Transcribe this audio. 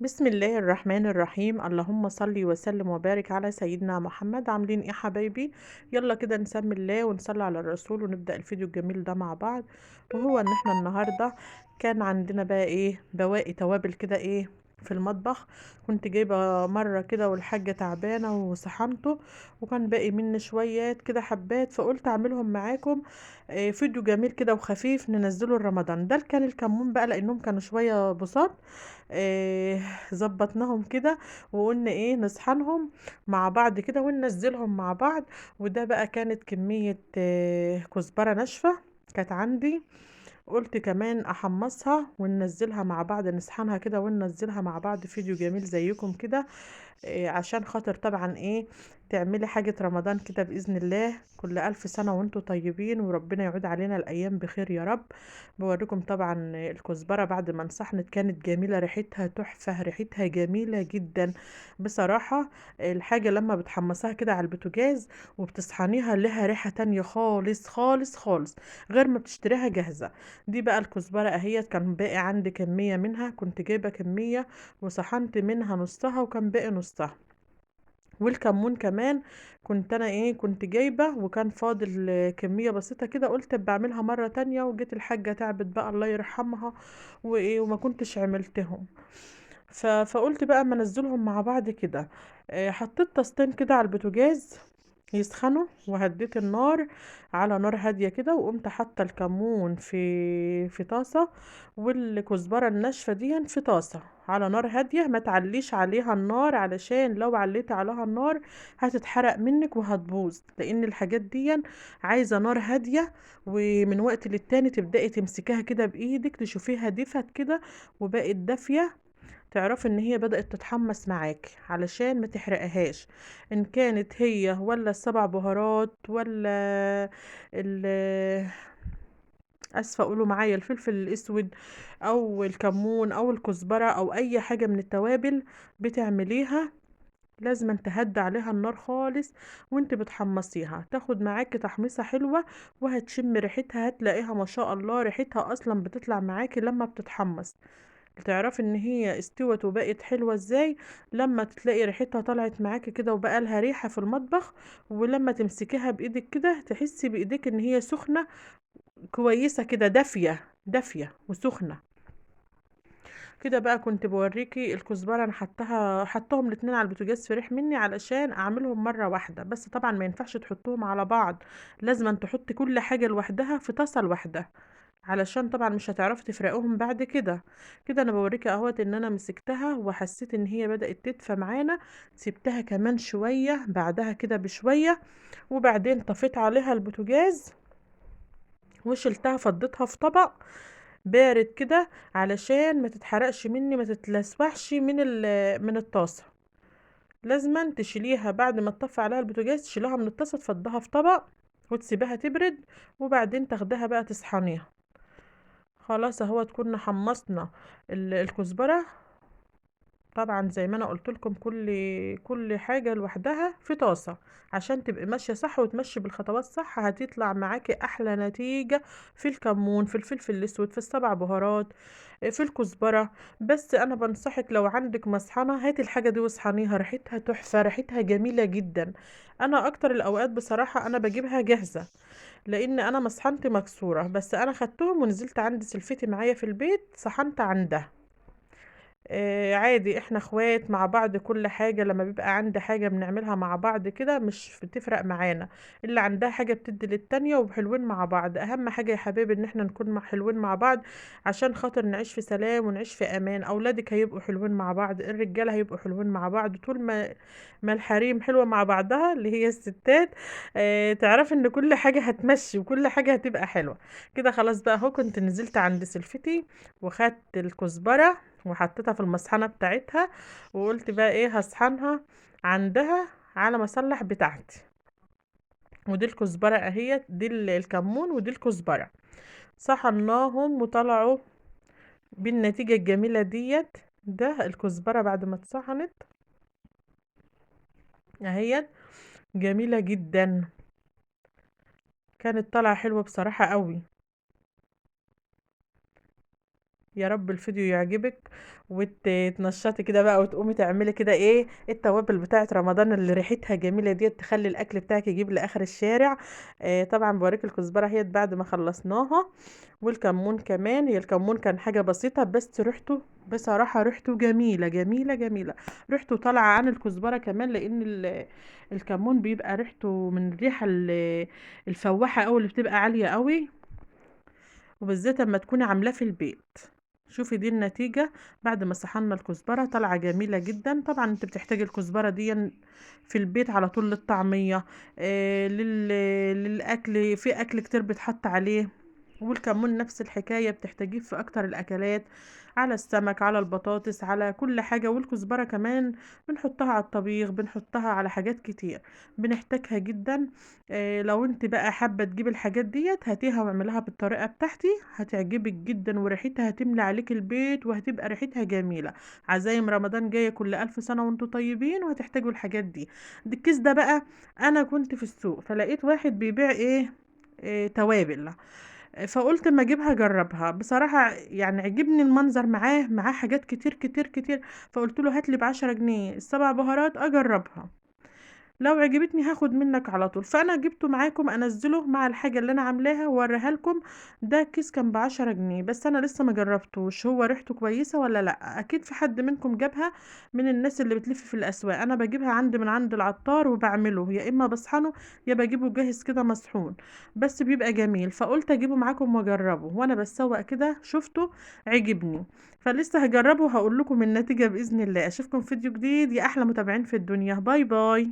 بسم الله الرحمن الرحيم. اللهم صل وسلم وبارك على سيدنا محمد. عاملين ايه يا حبايبي؟ يلا كده نسمي الله ونصلي على الرسول ونبدأ الفيديو الجميل ده مع بعض. وهو ان احنا النهاردة كان عندنا بقى ايه بواقي توابل كده ايه في المطبخ. كنت جايبة مرة كده والحاجة تعبانة وصحنته، وكان باقي مني شويات كده حبات، فقلت اعملهم معاكم. فيديو جميل كده وخفيف ننزله رمضان. ده كان الكمون بقى لانهم كانوا شوية بساط. آه، ظبطناهم كده وقلنا ايه نصحنهم مع بعض كده وننزلهم مع بعض. وده بقى كانت كمية كزبرة ناشفة كانت عندي. قلت كمان احمصها وننزلها مع بعض، نسحنها كده وننزلها مع بعض. فيديو جميل زيكم كده. عشان خاطر طبعا ايه تعملي حاجة رمضان كده بإذن الله. كل ألف سنة وانتم طيبين وربنا يعود علينا الأيام بخير يا رب. بوريكم طبعا الكزبرة بعد ما انصحنت كانت جميلة، ريحتها تحفة، ريحتها جميلة جدا بصراحة. الحاجة لما بتحمصها كده على البوتاجاز وبتصحنيها لها ريحة تانية خالص خالص خالص، غير ما بتشتريها جاهزة. دي بقى الكزبرة اهيت، كان باقي عندي كمية منها، كنت جايبة كمية وصحنت منها نصها وكان باقي نصها. والكمون كمان كنت انا ايه كنت جايبه وكان فاضل كميه بسيطه كده، قلت بعملها مره تانية. وجيت الحاجه تعبت بقى الله يرحمها وايه وما كنتش عملتهم. فقلت بقى اما انزلهم مع بعض كده. حطيت طاستين كده على البوتاجاز يسخنوا، وهديت النار على نار هاديه كده، وقمت حاطه الكمون في طاسه، والكزبره الناشفه دي في طاسه على نار هاديه. ما تعليش عليها النار، علشان لو عليت عليها النار هتتحرق منك وهتبوظ، لان الحاجات دي عايزه نار هاديه. ومن وقت للتاني تبداي تمسكيها كده بايدك تشوفيها دفت كده وبقت دافيه، تعرفي ان هي بدأت تتحمس معاكي علشان ما تحرقهاش. ان كانت هي ولا السبع بهارات ولا ال اسفه قولوا معايا الفلفل الاسود او الكمون او الكزبره او اي حاجه من التوابل بتعمليها، لازم تهدي عليها النار خالص. وانت بتحمصيها تاخد معاكي تحميصه حلوه، وهتشم ريحتها، هتلاقيها ما شاء الله ريحتها اصلا بتطلع معاكي لما بتتحمص. تعرفي ان هي استوت وبقت حلوة ازاي؟ لما تلاقي ريحتها طلعت معاكي كده وبقى لها ريحة في المطبخ، ولما تمسكيها بايدك كده تحسي بايدك ان هي سخنة كويسة كده، دافية دافية وسخنة كده. بقى كنت بوريكي الكزبرة انا حطهم الاتنين على البوتاجاز في ريح مني علشان اعملهم مرة واحدة. بس طبعا ما ينفعش تحطوهم على بعض، لازم أن تحطي كل حاجة لوحدها في طاسة لوحدها، علشان طبعا مش هتعرفي تفرقوهم بعد كده. كده انا بوريكي اهوت ان انا مسكتها وحسيت ان هي بدأت تدفى معانا. سبتها كمان شوية بعدها كده بشوية، وبعدين طفيت عليها البوتاجاز وشلتها فضيتها في طبق بارد كده، علشان ما تتحرقش مني، ما تتلسوحش من الطاسة. لازما تشيليها بعد ما تطفي عليها البوتاجاز، تشيلها من الطاسة تفضها في طبق وتسيبها تبرد، وبعدين تاخدها بقى تسحنيها. خلاص اهو كنا حمصنا الكزبرة. طبعا زي ما انا قلت لكم كل حاجة لوحدها في طاسة، عشان تبقي ماشية صح وتمشي بالخطوات صح، هتطلع معاكي احلى نتيجة. في الكمون، في الفلفل الاسود، في السبع بهارات، في الكزبرة. بس انا بنصحك لو عندك مصحنة هاتي الحاجة دي واصحنيها، ريحتها تحفة، ريحتها جميلة جدا. انا اكتر الاوقات بصراحة انا بجيبها جاهزة، لان انا مصحنتي مكسورة. بس انا خدتهم ونزلت عند سلفتي معايا في البيت صحنت عندها. عادي احنا اخوات مع بعض، كل حاجة لما بيبقى عندي حاجة بنعملها مع بعض كده مش بتفرق معانا. اللي عندها حاجة بتدي للتانية وحلوين مع بعض. اهم حاجة يا حبيبي ان احنا نكون حلوين مع بعض، عشان خاطر نعيش في سلام ونعيش في امان. اولادك هيبقوا حلوين مع بعض، الرجالة هيبقوا حلوين مع بعض. طول ما الحريم حلوة مع بعضها اللي هي الستات، تعرف ان كل حاجة هتمشي وكل حاجة هتبقى حلوة كده. خلاص بقى اهو كنت نزلت عند سلفتي وخدت الكزبرة وحطيتها في المصحنة بتاعتها، وقلت بقى ايه هصحنها عندها على مصلح بتاعتي. ودي الكزبرة اهيت، دي الكمون ودي الكزبرة. صحناهم وطلعوا بالنتيجة الجميلة ديت. ده الكزبرة بعد ما اتصحنت اهيت جميلة جدا، كانت طالعة حلوة بصراحة قوي. يا رب الفيديو يعجبك وتنشطي كده بقى وتقومي تعملي كده ايه التوابل بتاعه رمضان اللي ريحتها جميله ديت تخلي الاكل بتاعك يجيب لاخر الشارع. طبعا بوريك الكزبره هي بعد ما خلصناها، والكمون كمان. هي الكمون كان حاجه بسيطه بس ريحته بصراحه ريحته جميله جميله جميله. ريحته طالعه عن الكزبره كمان، لان الكمون بيبقى ريحته من الريحه الفواحه او اللي بتبقى عاليه قوي، وبالذات لما تكوني عاملاه في البيت. شوفي دي النتيجة بعد ما صحنا الكزبرة طالعة جميلة جدا. طبعا انت بتحتاجي الكزبرة دي في البيت على طول للطعمية، للأكل، في أكل كتير بتحط عليه. والكمون نفس الحكاية بتحتاجيه في أكتر الأكلات، على السمك، على البطاطس، على كل حاجة. والكزبرة كمان بنحطها على الطبيخ، بنحطها على حاجات كتير بنحتاجها جدا. لو انت بقى حابة تجيب الحاجات ديت هاتيها واعملها بالطريقة بتاعتي، هتعجبك جدا وريحتها هتملى عليك البيت وهتبقى ريحتها جميلة. عزايم رمضان جاية، كل ألف سنة وانتم طيبين، وهتحتاجوا الحاجات دي. الكيس ده بقى أنا كنت في السوق فلقيت واحد بيبيع توابل، فقلت اما اجيبها اجربها. بصراحة يعني عجبني المنظر، معاه حاجات كتير كتير كتير. فقلت له هاتلي ب10 جنيه السبع بهارات اجربها، لو عجبتني هاخد منك على طول. فانا جبته معاكم انزله مع الحاجة اللي انا عاملاها واوريها لكم. ده كيس كان ب10 جنيه بس انا لسه ما جربتوش هو ريحته كويسة ولا لا. اكيد في حد منكم جابها من الناس اللي بتلف في الاسواق. انا بجيبها من عند العطار وبعمله، يا اما بصحنه يا بجيبه جاهز كده مصحون، بس بيبقى جميل. فقلت اجيبه معاكم واجربه، وانا بسوق كده شفته عجبني، فلسه هجربه وهقول لكم النتيجة بإذن الله. اشوفكم في فيديو جديد يا احلى متابعين في الدنيا. باي باي.